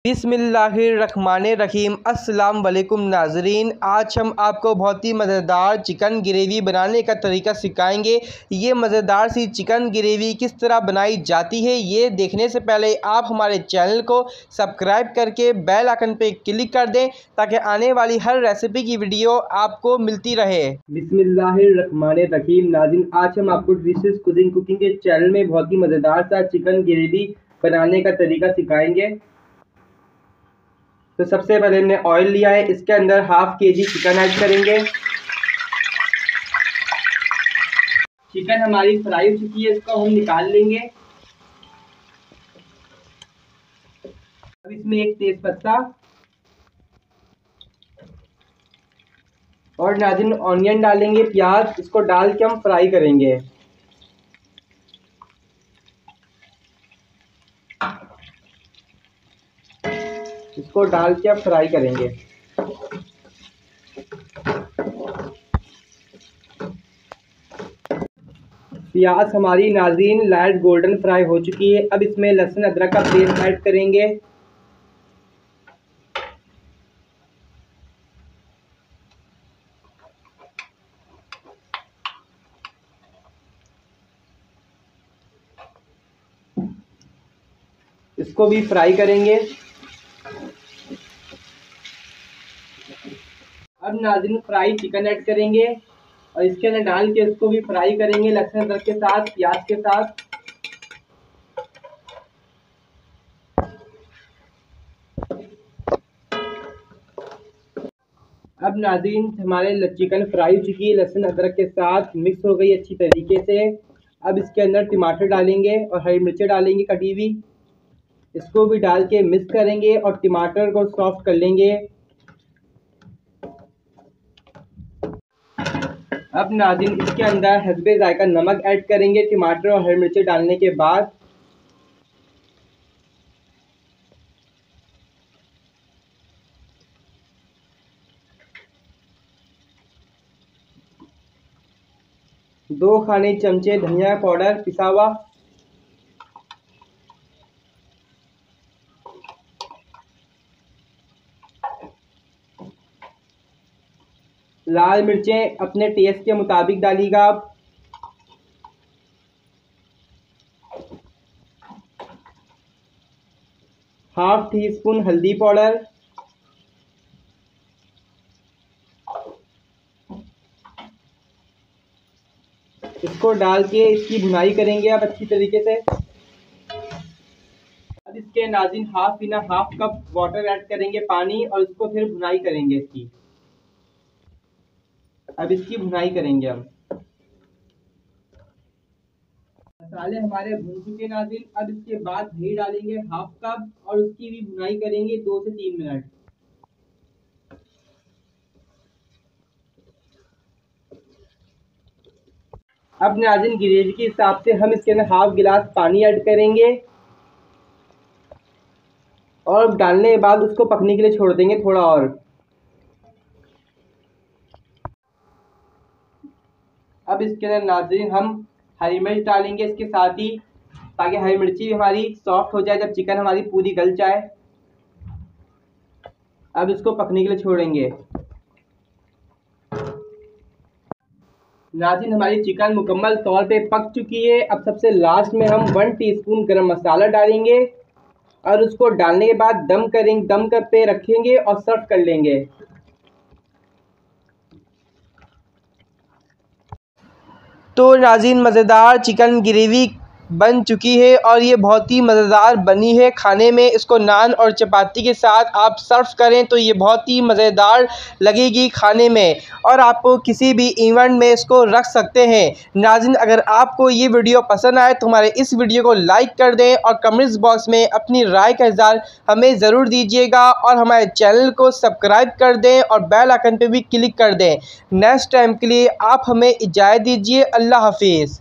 बिस्मिल्लाहिर्रहमानिर्रहीम। अस्सलाम वालेकुम नाज़रीन, आज हम आपको बहुत ही मज़ेदार चिकन ग्रेवी बनाने का तरीका सिखाएंगे। ये मज़ेदार सी चिकन ग्रेवी किस तरह बनाई जाती है, ये देखने से पहले आप हमारे चैनल को सब्सक्राइब करके बेल आइकन पे क्लिक कर दें ताकि आने वाली हर रेसिपी की वीडियो आपको मिलती रहे। बिस्मिल्लाहिर्रहमानिर्रहीम नाज़रीन, आज हम आपको डिशेस कुकिंग के चैनल में बहुत ही मज़ेदार सा चिकन ग्रेवी बनाने का तरीका सिखाएंगे। तो सबसे पहले हमने ऑयल लिया है, इसके अंदर हाफ केजी चिकन ऐड करेंगे। चिकन हमारी फ्राई हो चुकी है, इसको हम निकाल लेंगे। अब इसमें एक तेज पत्ता और नाज़रीन ऑनियन डालेंगे, प्याज, इसको डाल के हम फ्राई करेंगे। इसको डाल के अब फ्राई करेंगे। प्याज हमारी नाज़रीन लाइट गोल्डन फ्राई हो चुकी है। अब इसमें लहसुन अदरक का पेस्ट ऐड करेंगे। इसको भी फ्राई करेंगे। अब नाज़रीन फ्राई चिकन ऐड करेंगे और इसके अंदर डाल के इसको भी फ्राई करेंगे लहसुन अदरक के साथ, प्याज के साथ। अब नाज़रीन हमारे चिकन फ्राई हो चुकी है, लहसुन अदरक के साथ मिक्स हो गई अच्छी तरीके से। अब इसके अंदर टमाटर डालेंगे और हरी मिर्चें डालेंगे कटी हुई। इसको भी डाल के मिक्स करेंगे और टमाटर को सॉफ्ट कर लेंगे। अब नाज़रीन इसके अंदर हस्बे जायका नमक ऐड करेंगे टमाटर और हरी मिर्चें डालने के बाद। दो खाने चमचे धनिया पाउडर पिसा हुआ, लाल मिर्चें अपने टेस्ट के मुताबिक डालिएगा आप। हाफ टी स्पून हल्दी पाउडर, इसको डाल के इसकी भुनाई करेंगे आप अच्छी तरीके से। अब इसके नाज़रीन हाफ कप वाटर ऐड करेंगे पानी और इसको फिर भुनाई करेंगे इसकी। अब इसकी भुनाई करेंगे हम। मसाले हमारे भून चुके नाज़रीन। अब इसके बाद दही डालेंगे हाफ कप और उसकी भी भुनाई करेंगे 2 से 3 मिनट। अब नाज़रीन ग्रेवी के हिसाब से हम इसके अंदर हाफ गिलास पानी ऐड करेंगे और डालने के बाद उसको पकने के लिए छोड़ देंगे थोड़ा और। अब इसके अंदर नाज़रीन हम हरी मिर्च डालेंगे इसके साथ ही, ताकि हरी मिर्ची भी हमारी सॉफ्ट हो जाए जब चिकन हमारी पूरी गल जाए। अब इसको पकने के लिए छोड़ेंगे। नाज़रीन हमारी चिकन मुकम्मल तौर पे पक चुकी है। अब सबसे लास्ट में हम 1 टीस्पून गरम मसाला डालेंगे और उसको डालने के बाद दम पे रखेंगे और सर्व कर लेंगे। तो नाज़रीन मज़ेदार चिकन ग्रेवी बन चुकी है और ये बहुत ही मज़ेदार बनी है खाने में। इसको नान और चपाती के साथ आप सर्व करें तो ये बहुत ही मज़ेदार लगेगी खाने में और आप किसी भी इवेंट में इसको रख सकते हैं। नाज़रीन अगर आपको ये वीडियो पसंद आए तो हमारे इस वीडियो को लाइक कर दें और कमेंट्स बॉक्स में अपनी राय का इज़हार हमें ज़रूर दीजिएगा और हमारे चैनल को सब्सक्राइब कर दें और बेल आइकन पर भी क्लिक कर दें। नेक्स्ट टाइम के लिए आप हमें इजाज़त दीजिए। अल्लाह हाफिज़।